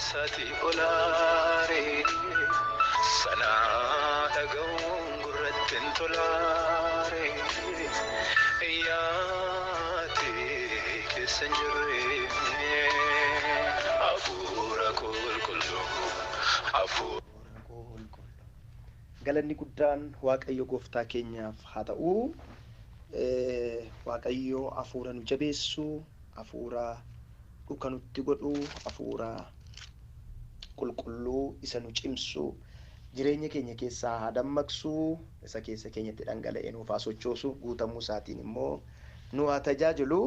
sati olare sana dhaga'uun gurratti hin tolare yaate keessa hin jirre hafuura qulqulluu hafuura. Galanni guddaan Waaqayyo gooftaa keenyaaf haa ta'u. Waaqayyo hafuura nu jabeessu, hafuura dhuka nutti godhu, hafuura qulqulluu isa nu cimsu, jireenya keenya keessaa haa dammaqsu, isa keessa keenyatti dhangala'ee nuuf haa sochoosu, guutamuu isaatiin immoo nu haa tajaajilu.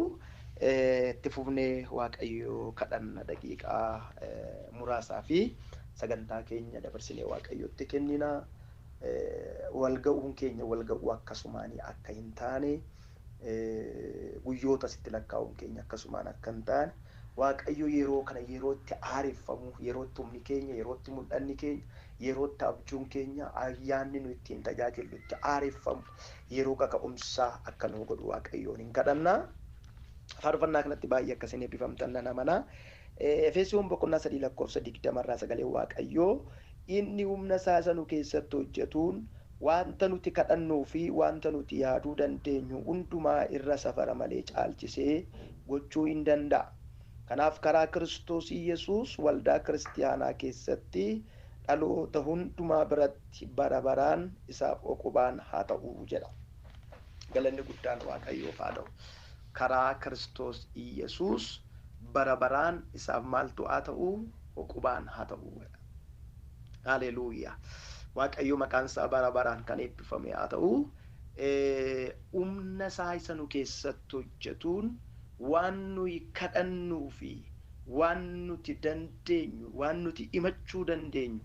Itti fufnee Waaqayyo kadhanna daqiiqaa muraasaa fi sagantaa keenya dabarsinee Waaqayyotti kennina. Walga'uun keenya walga'uu akkasumaanii akka hin taane, guyyoota sitti lakkaa'uun keenya akkasumaan akka hin taane, Waaqayyo yeroo kana yerootti aareffamu, yerootti humni keenya, yerootti mul'anni keenya, yerootti abjuun keenya, ayyaanni nu ittiin tajaajillutti aareffamu, yeroo kaka'umsaa akka nu godhu Waaqayyoon hin kadhanna. Faarfannaa kanatti baay'ee akkasiin eebbifamtan nan amana. Efesoon boqonnaa 3:20 sagalee Waaqayyoo inni humna isaa isa nu keessatti hojjetuun wanta nuti kadhannuu fi wanta nuti yaaduu dandeenyu hundumaa irra safara malee caalchisee gochuu hin danda'a. Kanaaf karaa Kiristoos Yesuus waldaa kiristiyaanaa keessatti dhaloota hundumaa biratti bara baraan isaaf oqubaan haa ta'u jedha. Galanni guddaan Waaqayyoof haa ta'u. Karaa Kiristoos Yesuus bara baraan isaaf maaltu haa ta'u? Oqubaan haa ta'u. Haleluuyaa. Waaqayyo maqaan isaa bara baraan kan eebbifame haa ta'u. Humna isaa isa nu keessatti hojjetuun waan nuyi kadhannuu fi waan nuti dandeenyu, waan nuti himachuu dandeenyu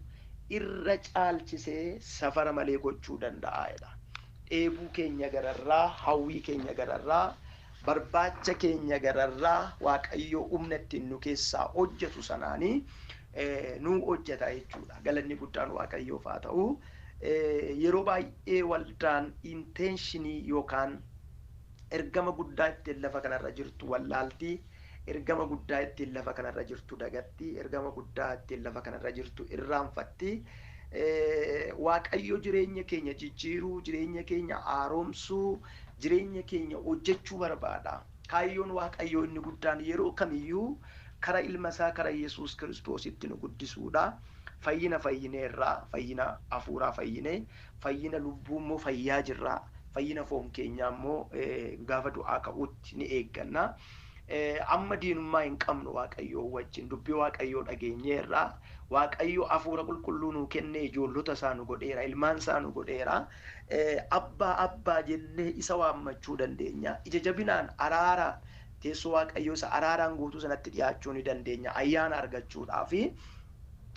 irra caalchisee safara malee gochuu danda'a. Dheebuu keenya gararraa, hawwii keenya gararraa, barbaacha keenya gararraa Waaqayyo humna ittiin nu keessaa hojjetu sanaanii nu hojjeta jechuudha. Galanni guddaan Waaqayyoof haa ta'u. Yeroo baay'ee waldaan intentionii yookaan ergama guddaa ittiin lafa kanarra jirtu wallaaltii, ergama guddaa ittiin lafa kanarra jirtu dagatti, ergama guddaa ittiin lafa kanarra jirtu irraanfatti. Waaqayyo jireenya keenya jijjiiruu, jireenya keenya haaromsuu, jireenya keenya hojjechuu barbaada. Kaayyoon Waaqayyoo inni guddaan yeroo kamiyyuu kara ilma isaa kara Yesuus Kiristoositti nu guddisuudha. Fayyina fayyineerraa, fayyina hafuuraa fayyinee, fayyina lubbuu immoo fayyaa jirraa, fayyina foon keenyaa immoo gaafa du'aa ka'uutti ni eegganna. Amma diinummaa hin qabnu Waaqayyoo wajjin dubbii Waaqayyoo dhageenyeerraa. Waaqayyo hafuura qulqulluu nu kennee ijoollota isaa nu godheera, ilmaan isaa nu godheera. Abbaa abbaa jennee isa waammachuu dandeenya. Ija jabinaan araara teessoo Waaqayyoo isa araaraan guutuu sanatti dhiyaachuu ni dandeenya ayyaana argachuudhaaf.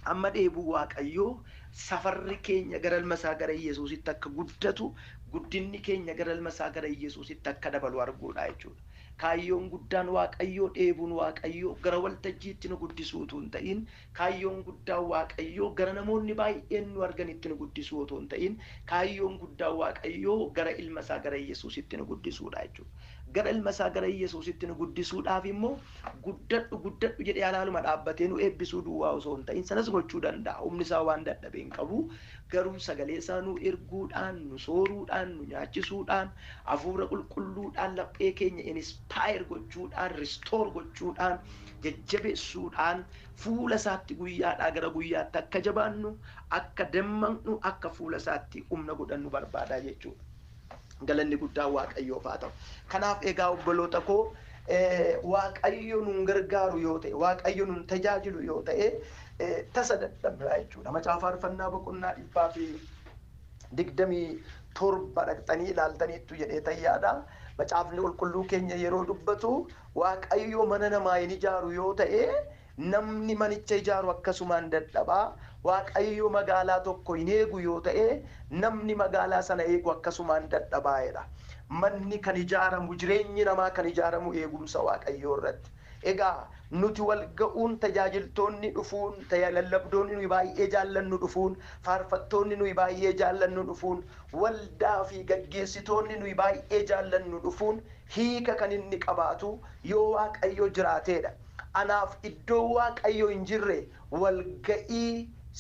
Amma dheebuu Waaqayyoo safarri keenya gara ilma isaa gara Yesuusitti akka guddatu, guddinni keenya gara ilma isaa gara Yesuusitti akka dabalu arguudha jechuudha. Kaayyoon guddaan Waaqayyoo dheebuun Waaqayyoo gara waltajjiitti nu guddisuutu hin ta'in, kaayyoon guddaan Waaqayyoo gara namoonni baay'een nu arganitti nu guddisuutu hin ta'in, kaayyoon guddaan Waaqayyoo gara ilma isaa gara Yesuusitti nu guddisuudha jechuudha. Gara ilma isaa gara Yesuusitti nu guddisuudhaaf immoo guddadhu jedhee alaaluma dhaabbatee nu eebbisuu duwwaa osoo hin ta'in sanas gochuu danda'a. Humni isaa waan dadhabee hin qabu. Garuu sagalee isaa nu erguudhaan, nu sooruudhaan, nu nyaachisuudhaan, hafuura qulqulluudhaan laphee keenya inspire gochuudhaan, restore gochuudhaan, jajjabeessuudhaan fuula isaatti guyyaadhaa gara guyyaatti akka jabaannu, akka dammaqnu, akka fuula isaatti humna godhannu barbaada jechuudha. Galanni guddaan Waaqayyoof haa ta'u. Kanaaf egaa obboloota koo Waaqayyo nun gargaaru yoo ta'e, Waaqayyo nun tajaajilu yoo ta'e tasa dadhabnaa jechuudha. Macaafa faarfannaa boqonnaa 127 dhaqxanii ilaaltaniittu jedhee tayyaadha. Macaafni qulqulluu keenya yeroo dubbatu Waaqayyo mana namaa hin ijaaru yoo ta'e namni manicha ijaaru akkasumaan dadhabaa. Waaqayyo magaalaa tokko hin eegu yoo ta'e namni magaalaa sana eegu akkasumaan dadhabaa'edha. Manni kan ijaaramu, jireenyi namaa kan ijaaramu eegumsa Waaqayyoo irratti. Egaa nuti wal ga'uun, tajaajiltoonni dhufuun, lallabdoonni nuyi baay'ee jaallannu dhufuun, faarfattoonni nuyi baay'ee jaallannu dhufuun, waldaa fi gaggeessitoonni nuyi baay'ee jaallannu dhufuun hiika kan inni qabaatu yoo Waaqayyo jiraateedha. anaaf iddoo waaqayyo hin jirre walga'ii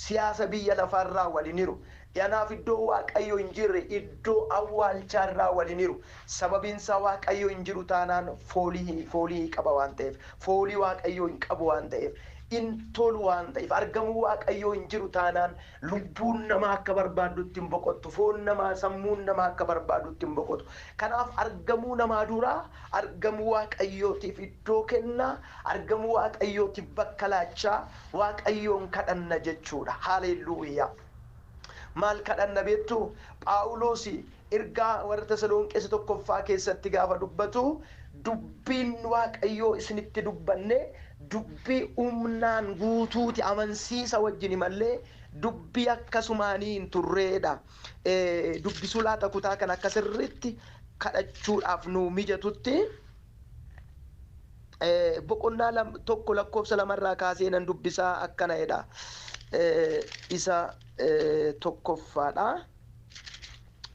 siyaasa biyya lafarraa waliin jiru. Anaaf iddoo waaqayyo hin jirre iddoo awwaalchaarraa waliin jiru. Sababiin isaa waaqayyo hin jiru taanaan foolii qaba waan ta'eef, foolii waaqayyo hin qabu waan ta'eef, in tolu waan ta'eef, argamuu waaqayyo hin jiru taanaan lubbuun namaa akka barbaadutti hin boqottu, foon namaa sammuun namaa akka barbaadutti hin boqotu. Kanaaf argamuu namaa duraa argamuu waaqayyootiif iddoo kennaa, argamuu waaqayyootiif bakka laachaa waaqayyoon kadhanna jechuudha. Haleluuyaa. Maal kadhanna beektu? Phaawulos ergaa warra Tasaloniqee tokkoffaa keessatti gaafa dubbatu dubbiin waaqayyoo isinitti dubbanne dubbii humnaan guutuuti amansiisa wajjin malee dubbii akkasumaanii hin turreedha. Dubbisuu laata kutaa kan akka sirriitti kadhachuudhaaf nu mijatutti boqonnaa tokko lakkoofsa 2 kaasee nan dubbisaa akkana'edha. Isa tokkoffaadha.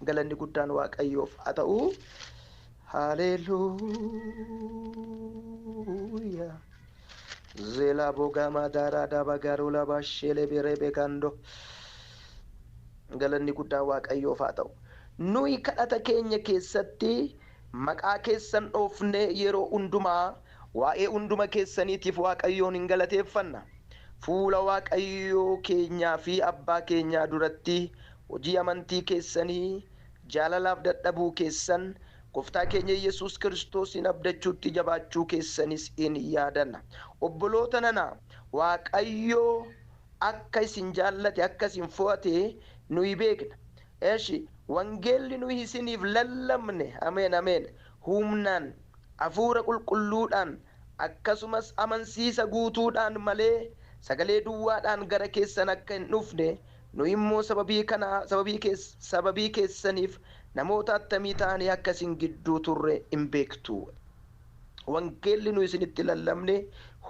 Galanni guddaan waaqayyoof haa ta'u. Haleluuyaa. Zela bogama dara daba garola bashele berebe kando. Galanni guddaan waaqayyoof haa ta'u. Nuyi kadhata keenya keessatti maqaa keessan dhoofne yeroo hundumaa waa'ee hunduma keessaniitiif waaqayyoon hin galateeffanna. Fuula waaqayyoo keenyaa fi abbaa keenyaa duratti hojii amantii keessanii jaalalaaf dadhabuu keessan gooftaa keenya Yesuus Kiristoosiin abdachuutti jabaachuu keessanis in yaadanna. Obboloota nana waaqayyoo akka isin jaallate akka isin fo'ate nuyi beekna. Wangeelli nuyi isiniif lallabne ameen ameen humnaan hafuura qulqulluudhaan akkasumas amansiisa guutuudhaan malee sagalee duwwaadhaan gara keessan akka hin dhufne nu immoo sababii keessaniif namoota attamii ta'anii akka isin gidduu turre hin beektu. Wangeelli nu isinitti lallabne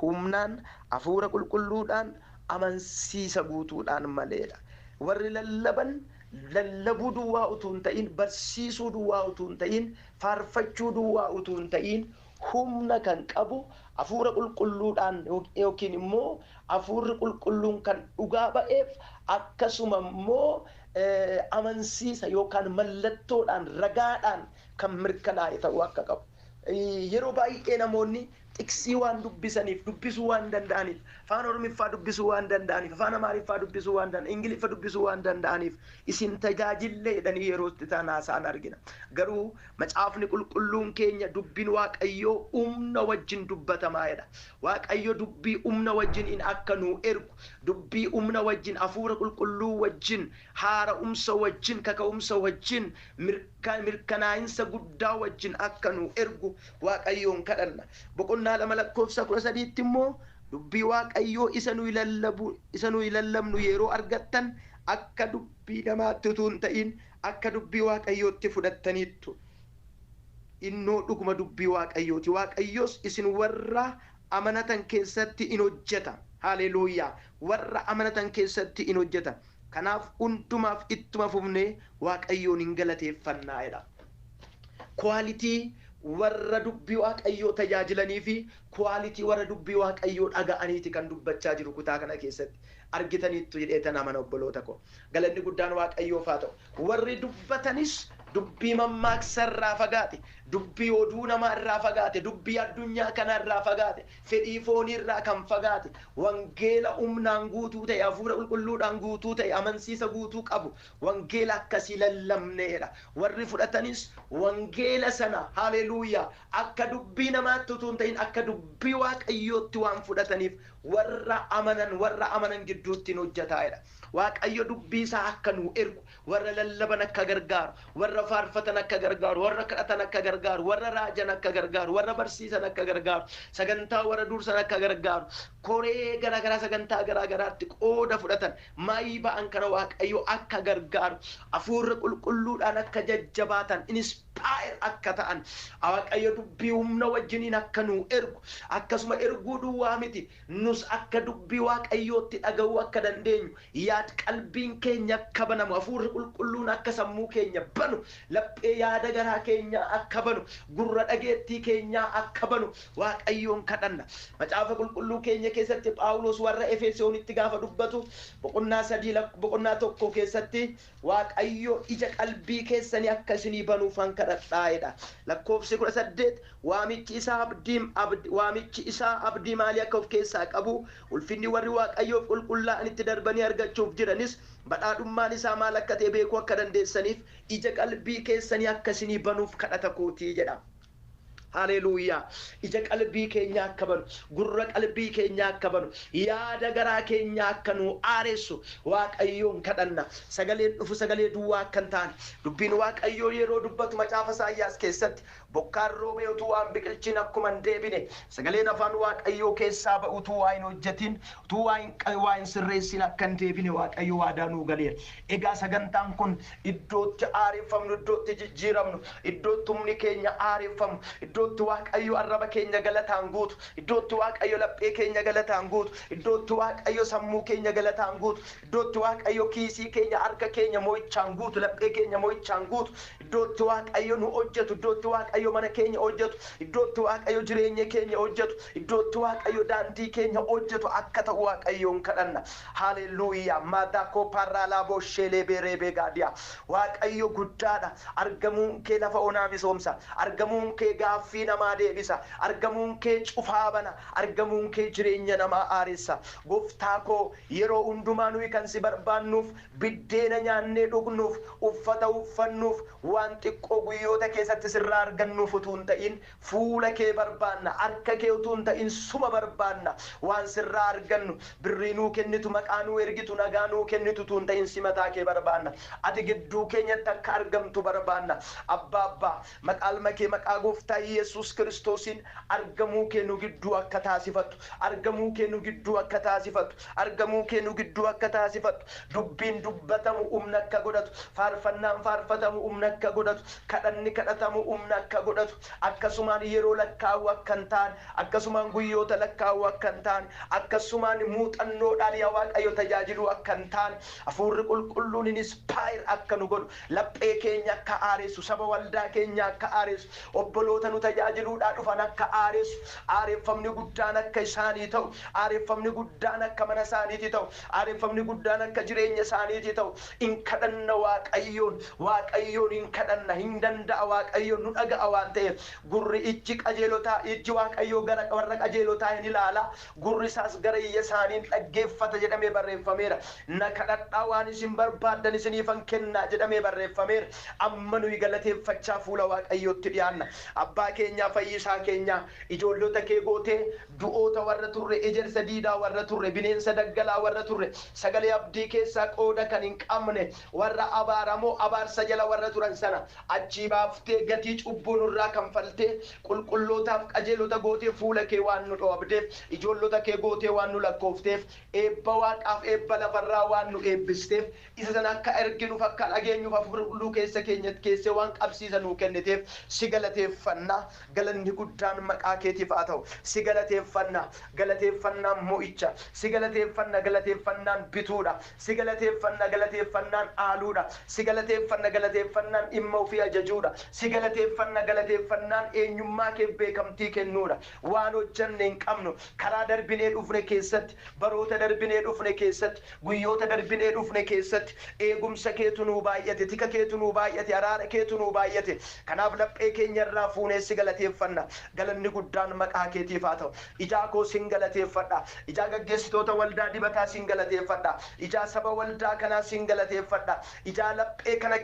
humnaan hafuura qulqulluudhaan amansiisa guutuudhaan maleedha. Warri lallaban lallabuu duwwaa utuu hin ta'in, barsiisuu duwwaa utuu hin ta'in, faarfachuu duwwaa utuu hin ta'in humna kan qabu hafuura qulqulluudhaan yookiin immoo hafuurri qulqulluun kan dhugaa ba'eef akkasuma immoo amansiisa yookaan mallattoodhaan ragaadhaan kan mirkanaa'e ta'uu akka qabu. Yeroo baay'ee namoonni xiksii waan dubbisaniif dubbisuu waan danda'aniif afaan Oromiffaa dubbisuu waan danda'aniif afaan Amaariffaa dubbisuu waan danda'aniif Ingiliffa dubbisuu waan danda'aniif isin tajaajillee jedhanii yeroo itti haasa'an argina. Garuu macaafni qulqulluun keenya dubbiin waaqayyoo humna wajjin dubbatamaadha. Waaqayyo dubbii humna wajjin akka nu ergu, dubbii humna wajjin hafuura qulqulluu wajjin haara'umsa wajjin kaka'umsa wajjin mirkanaa'insa guddaa wajjin akka nu ergu waaqayyoon kadhanna. Boqonnaa 2 lakkoofsa 13tti immoo dubbii waaqayyoo isa nuyi lallabnu yeroo argattan akka dubbii namaatti utuu hin ta'in akka dubbii waaqayyootti fudhattaniittu. Innoo dhuguma dubbii waaqayyooti. Waaqayyoos isin warra amanatan keessatti in hojjeta. Haleluuyaa. Warra amanatan keessatti in hojjeta. Kanaaf hundumaaf ittuma fufnee waaqayyoon hin galateeffannaa'edha. Quality warra dubbii waaqayyoo tajaajilanii fi quality warra dubbii waaqayyoo dhaga'aniiti kan dubbachaa jiru kutaa kana keessatti argitaniittu jedheetan amana obboloota koo. Galanni guddaan waaqayyoof haa ta'u. Warri dubbatanis dubbii mammaaksa fagaate, dubbii oduu namaa irraa fagaate, dubbii addunyaa kana irraa fagaate, fedhii foonii irraa kan fagaate, wangeela humnaan guutuu ta'e, hafuura qulqulluudhaan guutuu ta'e, amansiisa guutuu qabu, wangeela akkasii lallabneedha. Warri fudhatanis wangeela sana haleluuyaa akka dubbii namaatti utuu hin ta'in akka dubbii waaqayyootti waan fudhataniif warra amanan gidduutti hojjetaadha. Waaqayyo dubbii isaa akka nu ergu, warra lallaban akka gargaaru, warra faarfatan akka gargaaru, warra kadhatan akka gargaaru, warra raajan akka gargaaru, warra barsiisan akka gargaaru, sagantaa warra dursan akka gargaaru, koree garaagaraa sagantaa garaagaraatti qooda fudhatan maayii ba'an kana waaqayyo akka gargaaru, hafuurri qulqulluudhaan akka jajjabaatan, inspire akka ta'an waaqayyo dubbii humna wajjiniin akka nu ergu akkasuma erguu duwwaa miti nus akka dubbii waaqayyootti dhaga'uu akka dandeenyu yaad qalbiin keenya akka banamu hafuurri qulqulluun akka sammuu keenya banu laphee yaada garaa keenya akka banu gurra dhageettii keenya akka banu waaqayyoon kadhanna. Macaafa qulqulluu keenya keessatti Phaawulos warra Efesoonitti gaafa dubbatu boqonnaa 1 keessatti waaqayyo ija qalbii keessanii akka isinii banuuf kadhadhaa'edha. Lakkoofsi 18 waamichi isaa abdii maalii akka of keessaa qabu ulfinni warri waaqayyoof qulqullaa'anitti darbanii argachuuf jiranis badhaadhummaan isaa maal akka ta'e beekuu akka dandeessaniif ija qalbii keessanii akka isinii banuuf kadhata kootii jedha. Hallelujah. Ija qalbii keenya akka banu gurra qalbii keenya akka banu yaada garaa keenya akka nu aaressu waaqayyoon kadhanna. Sagaleen dhufu sagalee duwwaa akka ta'an dubbiin waaqayyoo yeroo dubbatu macaafa Isaayyaas keessatti bokkaan roobee utuu waan biqilchin akkuma hin deebine sagaleen afaan waaqayyoo keessaa ba'u utuu waa hin hojjetin utuu waa hin sirreessin akka hin deebine waaqayyo waadaa nuu galeera. Egaa sagantaan kun iddootti aareffamnu iddootti jijjiiramnu iddootti humni keenya aareffamu iddootti waaqayyo arraba keenya galataan guutu iddootti waaqayyo laphee keenya galataan guutu iddootti waaqayyo sammuu keenya galataan guutu iddootti waaqayyo kiisii keenya harka keenya mo'ichaan guutu laphee keenya mo'ichaan guutu iddootti waaqayyo nu hojjetu iddootti waaqayyo mana keenya hojjetu iddootti waaqayyo jireenya keenya hojjetu iddootti waaqayyo daandii keenya hojjetu akka ta'u waaqayyoon kadhanna. Hallelujah. Madako parala boshele berebe gadia waaqayyo guddaadha. Argamuun kee lafa onaa misoomsa argamuun kee gaaffii namaa deebisa argamuun kee cufaa bana argamuun kee jireenya namaa aaressa. Gooftaa koo yeroo hundumaa nuyi kan si barbaannuuf biddeena nyaannee dhugnuuf uffata uffannuuf waan xiqqoo guyyoota keessatti sirraa argannuuf utuu hin ta'in fuula kee barbaanna harka kee utuu hin ta'in suma barbaanna waan sirraa argannu birrii nuu kennitu maqaa nuu ergitu nagaa nuu kennitu utuu hin ta'in si mataa kee barbaanna ati gidduu keenyatti akka argamtu barbaanna. Abbaa maqaalma kee maqaa gooftaa Yesuus Kiristoosin argamuu kee nu gidduu akka taasifattu argamuu kee nu gidduu akka taasifattu argamuu kee nu gidduu akka taasifattu dubbiin dubbatamu humna akka godhatu faarfannaan faarfatamu humna akka godhatu kadhanni kadhatamu humna akka godhatu akkasumaan yeroo lakkaa'u akka hin taane akkasumaan guyyoota lakkaa'u akka hin taane akkasumaan muuxannoodhaan yaa waaqayyo tajaajiluu akka hin taane hafuurri qulqulluun inspire akka nu godhu laphee keenya akka aaressu saba waldaa keenya akka aaressu obboloota nu tajaajiluudhaan dhufan akka aaressu aareffamni guddaan akka isaanii ta'u aareffamni guddaan akka mana isaaniiti ta'u aareffamni guddaan akka jireenya isaaniiti ta'u in kadhanna waaqayyoon in kadhanna hin danda'a waaqayyoon nu dhaga'a waan ta'eef gurri ijji qajeelotaa ijji waaqayyoo gara warra qajeelotaa hin ilaala gurri isaas gara iyya isaaniin dhaggeeffata jedhamee barreeffameera. Na kadhadhaa waan isin barbaaddan isiniifan kennaa jedhamee barreeffameera. Amma nuyi galateeffachaa fuula waaqayyootti dhiyaanna. Abbaa keenya fayyisaa keenya ijoollota kee gootee du'oota warra turre ejersa diidaa warra turre bineensa daggalaa warra turre sagalee abdii keessaa qooda kan hin qabne warra abaaramoo abaarsa jala warra turan sana achii baaftee gatii cubbuu nurraa kanfaltee qulqullootaaf qajeelota gootee fuula kee waan nu dhoobdeef ijoollota kee gootee waan nu lakkoofteef eebba waaqaaf eebba lafarraa waan nu eebbisteef isa sana akka erginuuf akka dhageenyuuf hafuurri keessa keenyatti keessee waan qabsiisa nuu kenniteef si galateeffannaa. Galanni guddaan maqaa keetiif haa ta'u. Si galateeffannaan mo'icha si galateeffannaan bituudha si galateeffannaan aaluudha si galateeffannaan dhimma ofii ajajuudha si galateeffannaan eenyummaa keef beekamtii kennuudha. Waan hojjenne hin qabnu karaa darbinee dhufne keessatti baroota darbinee dhufne keessatti guyyoota darbinee dhufne keessatti eegumsa keetu nuu baay'ate tika keetu nuu baay'ate araara keetu nuu baay'ate kanaaf laphee keenya irraa fuunee si galateeffanna. Galanni guddaan maqaa keetiif haa ta'u. Ijaa koo sin galateeffadha ijaa gaggeessitoota waldaa dibataa sin galateeffadha ijaa saba waldaa kanaa sin galateeffadha ijaa laphee kana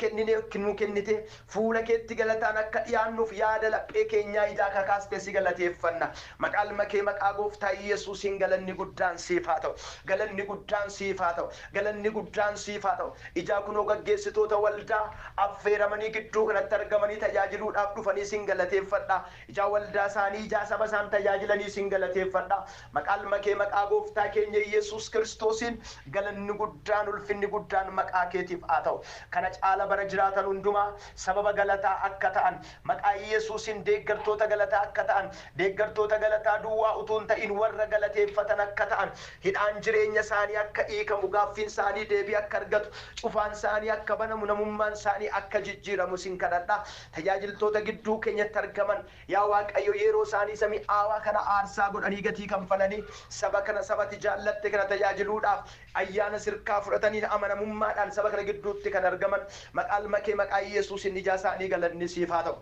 nu kennite fuula keetti galataan akka dhiyaannuuf yaada laphee keenyaa ijaa kakaaste si galateeffanna. Maqaalma kee maqaa gooftaa Yesuusin galanni guddaan siif haa ta'u. Galanni guddaan siif haa ta'u. Galanni guddaan siif haa ta'u. Ijaa kunoo gaggeessitoota waldaa affeeramanii gidduu kanatti argamanii tajaajiluudhaaf dhufanii sin galateeffadha. galateeffadha ija waldaa isaanii ija saba isaan tajaajilanii sin galateeffadha maqaa makee maqaa gooftaa keenya Yesuus Kiristoosin galanni guddaan ulfinni guddaan maqaa keetiif haa ta'u kana caala bara jiraatan hundumaa sababa galataa akka ta'an maqaa Yesuusin deeggartoota galataa akka ta'an deeggartoota galataa duwwaa utuun ta'in warra galateeffatan akka ta'an hidhaan jireenya isaanii akka hiikamu gaaffiin isaanii deebii akka argatu cufaan isaanii akka banamu namummaan isaanii akka jijjiiramu sin kadhadha tajaajiltoota gidduu keenyatti argaman yaa Waaqayyo yeroo isaanii samii aawaa kana aarsaa godhanii gatii kanfalanii saba kana sabati jaallatte kana tajaajiluudhaaf ayyaana sirkaa fudhatanii amanamummaadhaan saba kana gidduutti kan argaman maqaa makee maqaa Yesuusin ija isaanii galanni siif haa ta'u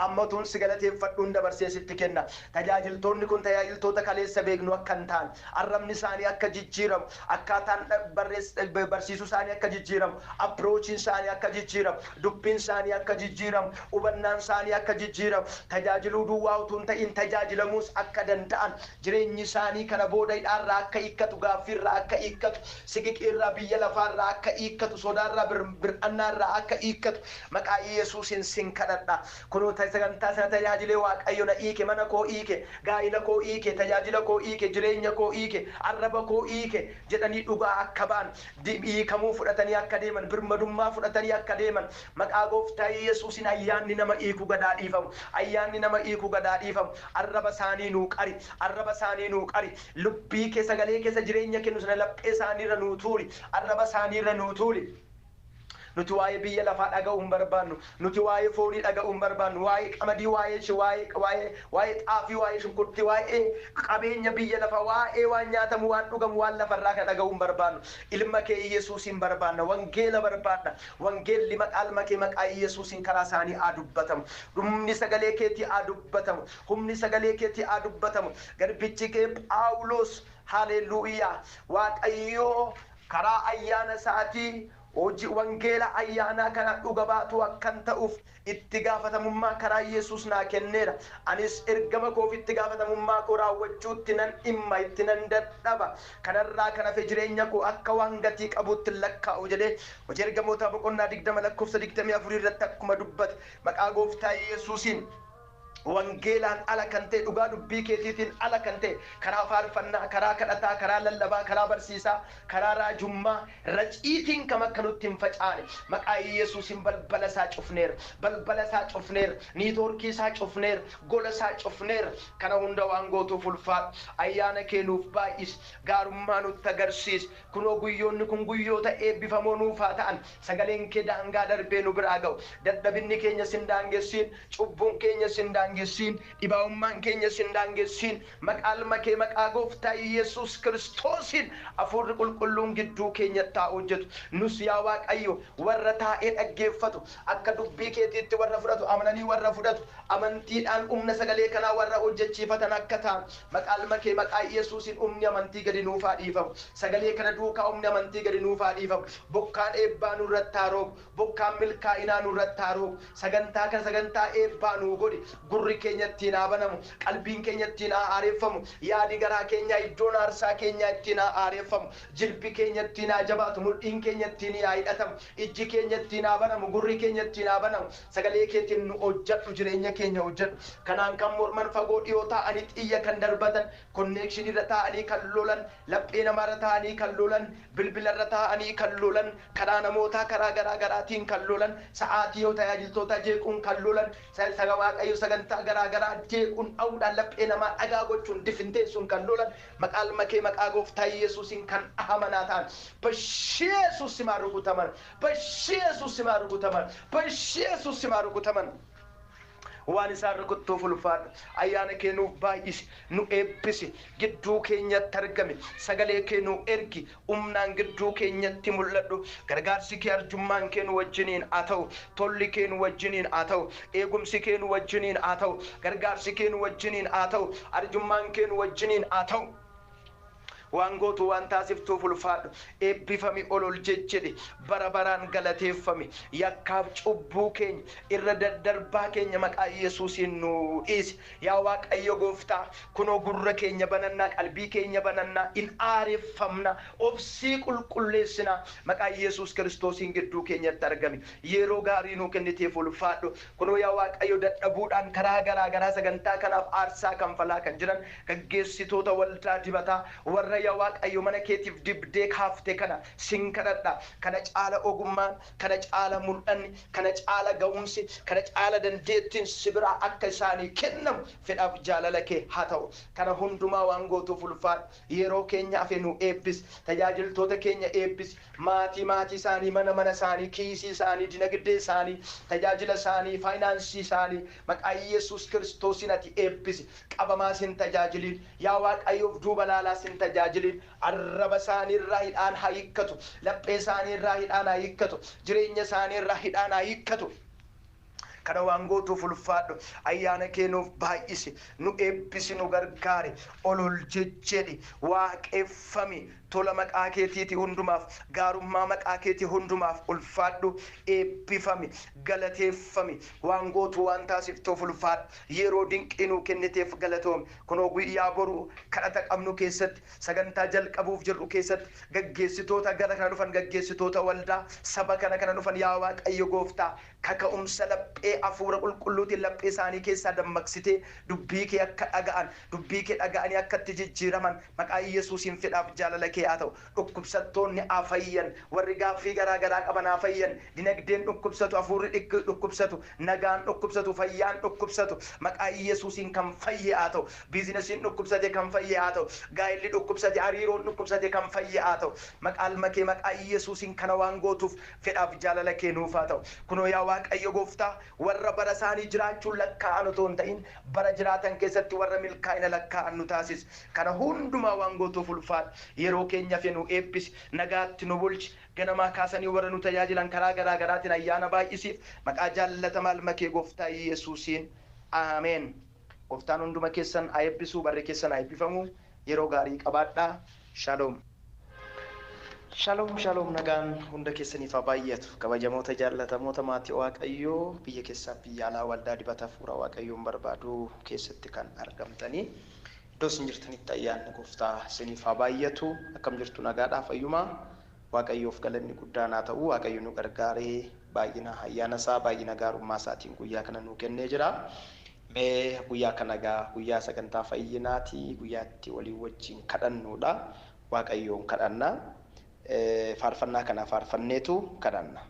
ammatuun si galateeffadhuun dabarsee sitti kenna tajaajiltoonni kun tajaajiltoota kaleessa beeknu akka hin taane arrabni isaanii akka jijjiiramu akkaataan barsiisuu isaanii akka jijjiiramu approachiin isaanii akka jijjiiramu dubbiin isaanii akka jijjiiramu hubannaan isaanii akka jijjiiramu tajaajiluu duwwaa utuu hin ta'in tajaajilamuus akka danda'an jireenyi isaanii kana booda hidhaarraa akka hiikkatu gaaffiirraa akka hiikkatu siqiqiirraa biyya lafaarraa akka hiikkatu sodaarraa bir'annaarraa akka hiikkatu maqaa Yesuusin sin kadhadha kunoo sagantaa sana tajaajilee Waaqayyo na hiike mana koo hiike gaa'ila koo hiike tajaajila koo hiike jireenya koo hiike arraba koo hiike jedhanii dhugaa akka ba'an hiikamuu fudhatanii akka deeman birmadummaa fudhatanii akka deeman maqaa gooftaa Yesuusin ayyaanni nama hiiku gadaa dhiifamu ayyaanni nama hiiku gadaa dhiifamu arraba isaanii nuu qari arraba isaanii nuu qari lubbii kee sagalee keessa jireenya kennu sana laphee isaaniirra nuu tuuli arraba isaaniirra nuu tuuli nuti waa'ee biyya lafaa dhaga'uun barbaannu nuti waa'ee foonii dhaga'uun barbaannu waa'ee qamadii waa'ee xaafii waa'ee shunkurtii waa'ee qabeenya biyya lafaa waa'ee waan nyaatamu waan dhugamu waan lafarraa kan dhaga'uun barbaannu ilma kee Yesuusin barbaanna wangeela barbaanna wangeelli maqaa Yesuusin karaa isaanii haa dubbatamu humni sagalee keetii haa dubbatamu humni sagalee keetii haa dubbatamu garbichi kee Phaawulos haleluuyaa Waaqayyoo karaa ayyaana isaatii hojii wangeela ayyaanaa kana dhuga baatu akkan ta'uuf itti gaafatamummaa karaa Yesuus naa kenneera anis ergama koof itti gaafatamummaa koo raawwachuutti nan dhimma itti nan dadhaba kanarraa kan hafe jireenya koo akka waan gatii qabuutti lakkaa'u jedhee hojii ergamoota boqonnaa 20 lakkoofsa 24 irratti akkuma dubbate maqaa gooftaa Yesuusin wangeelaan ala kan ta'e dhugaa dubbii keetiitiin ala kan ta'e karaa faarfannaa karaa kadhataa karaa lallabaa karaa barsiisaa karaa raajummaa raciitiin kam akka nutti hin facaane maqaa Yesuusin balbala isaa cufneera niitoorkii isaa cufneera gola isaa cufneera kana hunda waan gootuuf ulfaadhu ayyaana kee nuuf baay'is gaarummaa nutti agarsiis kunoo guyyoonni kun guyyoota eebbifamoo nuuf haa ta'an sagaleen kee daangaa darbee nu biraa ga'u dadhabinni keenya sin daangessiin cubbuun keenya sin daangessiin dhibaa'ummaan keenya sin daangessiin maqaa makee maqaa gooftaa Yesuus Kiristoosin hafuurri qulqulluun gidduu keenyatti haa hojjetu nus yaa Waaqayyo warra taa'ee dhaggeeffatu akka dubbii keetiitti warra fudhatu amananii warra fudhatu amantiidhaan humna sagalee kanaa warra hojjechiifatan akka ta'an maqaa makee maqaa Yesuusin humni amantii gadi nuuf haa dhiifamu sagalee kana duukaa humni amantii gadi nuuf haa dhiifamu bokkaan eebbaa nurratti haa roobu bokkaan milkaa'inaa nurratti haa roobu sagantaa kana sagantaa eebbaa nuu godhi gurri keenya ittiin haa banamu qalbiin keenya ittiin haa aareeffamu yaadi garaa keenya iddoon aarsaa keenya ittiin haa aareeffamu jilbi keenya ittiin haa jabaatu mudhiin keenya ittiin haa hidhatamu ijji keenya ittiin haa banamu gurri keenya ittiin haa banamu sagalee keetiin nu hojjedhu jireenya keenya hojjedhu kanaan kan morman fagoo dhiyoo ta'anii xiyya kan darbatan konneekshinii irra ta'anii kan lolan laphee namaarra ta'anii kan lolan bilbila irra ta'anii kan lolan karaa namootaa karaa garaa garaatiin kan lolan sa'aatii yoo tajaajiltoota jeequun kan lolan saga Waaqayyo sagantaa garaa garaa jeequun dha'uudhaan laphee namaa dhagaa gochuun difinteessuun kan lolan maqaa makee maqaa gooftaa Yesuusin kan amanaa ta'an bashii Yesuus simaa rukutaman bashii Yesuus simaa rukutaman bashii Yesuus simaa rukutaman waan isaan rukuttuuf ulfaadhu ayyaana kee nuuf baay'isi nu eebbisi gidduu keenyatti argame sagalee kee nu ergi humnaan gidduu keenyatti mul'adhu gargaarsi kee arjummaan kee nu wajjiniin haa ta'u tolli kee nu wajjiniin haa ta'u eegumsi kee nu wajjiniin haa ta'u gargaarsi kee nu wajjiniin haa ta'u arjummaan kee nu wajjiniin haa ta'u waan gootu waan taasiftuuf ulfaadhu eebbifami ol jechede bara baraan galateeffami yakkaaf cubbuu keenya irra daddarbaa keenya maqaa Yesuusiin nu dhiisi yaa Waaqayyo gooftaa kunoo gurra keenya banannaa qalbii keenya banannaa in aareffamna obsii qulqulleessina maqaa Yesuus Kiristoosiin gidduu keenyatti argami yeroo gaarii nuu kenniteef ulfaadhu kunoo yaa Waaqayyo dadhabuudhaan karaa garaa garaa sagantaa kanaaf aarsaa kanfalaa kan jiran gaggeessitoota waldaa dibataa warra yaa Waaqayyo mana keetiif dibdee kaaftee kana sin kadhadha kana caala ogummaan kana caala mul'anni kana caala ga'umsi kana caala dandeettiin sibiraa akka isaanii kennamu fedhaaf jaalala kee haa ta'u kana hundumaa waan gootuuf ulfaadhu yeroo keenya hafe nu eebbis tajaajiltoota keenya eebbis maatii isaanii mana isaanii kiisii isaanii dinagdee isaanii tajaajila isaanii faayinaansii isaanii maqaa Yesuus Kiristoosiin ati eebbisi qabamaa sin tajaajiliin yaa Waaqayyoof duuba laalaa sin tajaajiliin arraba isaanii irraa hidhaan haa hiikkatu laphee isaanii irraa hidhaan haa hiikkatu jireenya isaanii irraa hidhaan haa hiikkatu kana waan gootuuf ulfaadhu ayyaana keenuuf baay'isi nu eebbisi nu gargaari ol jechedi waaqeffami tola maqaa keetiiti hundumaaf gaarummaa maqaa keetii hundumaaf ulfaadhu eebbifami galateeffami waan gootu waan taasiftuuf ulfaadhu yeroo dinqii nuu kenniteef galatoomi kunoo guyyaa boruu kadhata qabnu keessatti sagantaa jalqabuuf jirru keessatti gaggeessitoota gara kana dhufan gaggeessitoota waldaa saba kana dhufan yaa Waaqayyo gooftaa kaka'umsa laphee afuura qulqulluutiin laphee isaanii keessaa dammaqsitee dubbii kee akka dhaga'an dubbii kee dhaga'anii akka itti jijjiiraman maqaa Yesuusiin fedhaaf jaalala kee haa ta'u dhukkubsattoonni haa fayyan warri gaaffii garaa garaa qaban haa fayyan dinagdeen dhukkubsatu afuurri dhukkubsatu nagaan dhukkubsatu fayyaan dhukkubsatu maqaa Yesuusiin kan fayye haa ta'u biizinesiin dhukkubsate kan fayye haa ta'u gaa'illi dhukkubsate hariiroon dhukkubsate kan fayye haa ta'u maqaa Yesuusiin kana waan gootuuf fedhaaf jaalala kee nuuf haa ta'u kunoo yaa Waaqayyo gooftaa warra bara isaanii jiraachuun lakkaa'an otoo hin ta'in bara jiraatan keessatti warra milkaa'ina lakkaa'an nu taasis kana hundumaa waan gootuuf ulfaadhu yeroo keenya fe nu eebbisi nagaatti nu bulchi ganamaa kaasanii warra nu tajaajilan karaa garaa garaatiin ayyaana baay'isiif maqaa jaallatamaa ilmakee gooftaa Yesuusiin ameen gooftaan hunduma keessan haa eebbisuu barri keessan haa eebbifamu yeroo gaarii qabaadhaa shalom Shalom nagaan hunda keessaniif haa baay'atu kabajamoota jaallatamoota maatii Waaqayyoo biyya keessaa biyya alaa waldaa dibata fuura Waaqayyoon barbaadu keessatti kan argamtanii iddoo isin jirtanitti ayyaanni gooftaa isiniif haa baay'atu akkam jirtu nagaadhaa fayyumaa Waaqayyoof galanni guddaan haa ta'u Waaqayyo nu gargaaree baay'ina ayyaana isaa baay'ina gaarummaa isaatiin guyyaa kana nu kennee jira mee guyyaa kana guyyaa sagantaa fayyinaati guyyaatti walii wajjin kadhannuudha Waaqayyoon kadhannaa faarfannaa kana faarfanneetu kadhanna